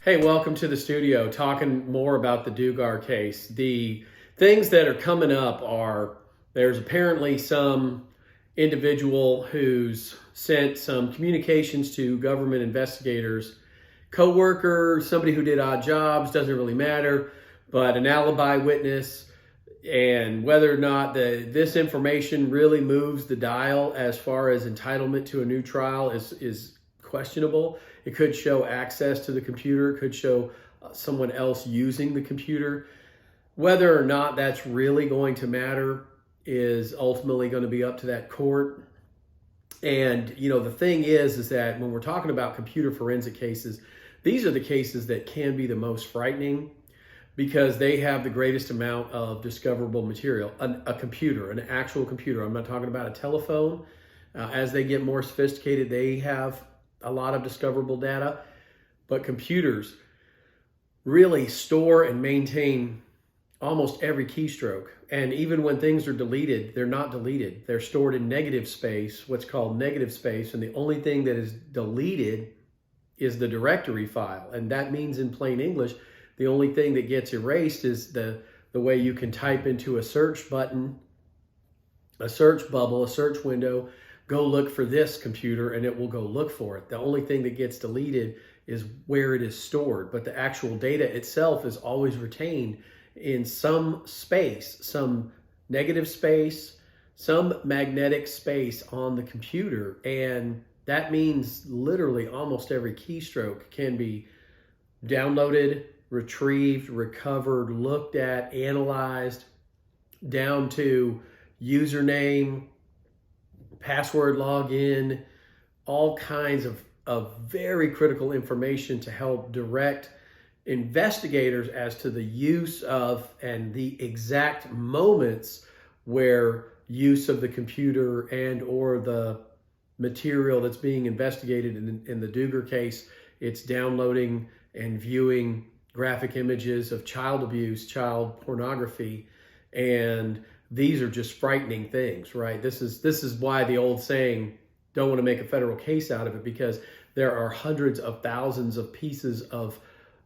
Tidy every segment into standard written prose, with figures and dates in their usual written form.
Hey, welcome to the studio, talking more about the Duggar case. The things that are coming up are there's apparently some individual who's sent some communications to government investigators, co-worker, somebody who did odd jobs, doesn't really matter, but an alibi witness, and whether or not this information really moves the dial as far as entitlement to a new trial is questionable. It could show access to the computer, it could show someone else using the computer. Whether or not that's really going to matter is ultimately going to be up to that court. And the thing is that when we're talking about computer forensic cases, these are the cases that can be the most frightening because they have the greatest amount of discoverable material. A computer, an actual computer. I'm not talking about a telephone. As they get more sophisticated, they have a lot of discoverable data, but computers really store and maintain almost every keystroke. And even when things are deleted, they're not deleted. They're stored in negative space, what's called negative space. And the only thing that is deleted is the directory file. And that means in plain English, the only thing that gets erased is the way you can type into a search button, a search bubble, a search window, go look for this computer, and it will go look for it. The only thing that gets deleted is where it is stored, but the actual data itself is always retained in some space, some negative space, some magnetic space on the computer. And that means literally almost every keystroke can be downloaded, retrieved, recovered, looked at, analyzed, down to username, password login, all kinds of very critical information to help direct investigators as to the use of and the exact moments where use of the computer and or the material that's being investigated. In the Duggar case, it's downloading and viewing graphic images of child abuse, child pornography, and these are just frightening things, right? This is why the old saying, don't want to make a federal case out of it, because there are hundreds of thousands of pieces of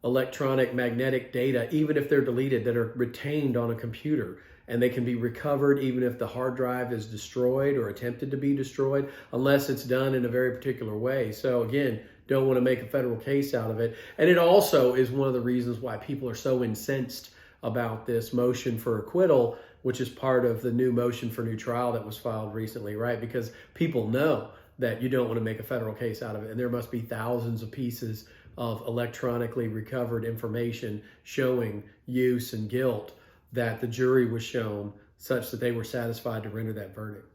electronic magnetic data, even if they're deleted, that are retained on a computer, and they can be recovered even if the hard drive is destroyed or attempted to be destroyed, unless it's done in a very particular way. So again, don't want to make a federal case out of it. And it also is one of the reasons why people are so incensed about this motion for acquittal, which is part of the new motion for new trial that was filed recently, right? Because people know that you don't want to make a federal case out of it. And there must be thousands of pieces of electronically recovered information showing use and guilt that the jury was shown such that they were satisfied to render that verdict.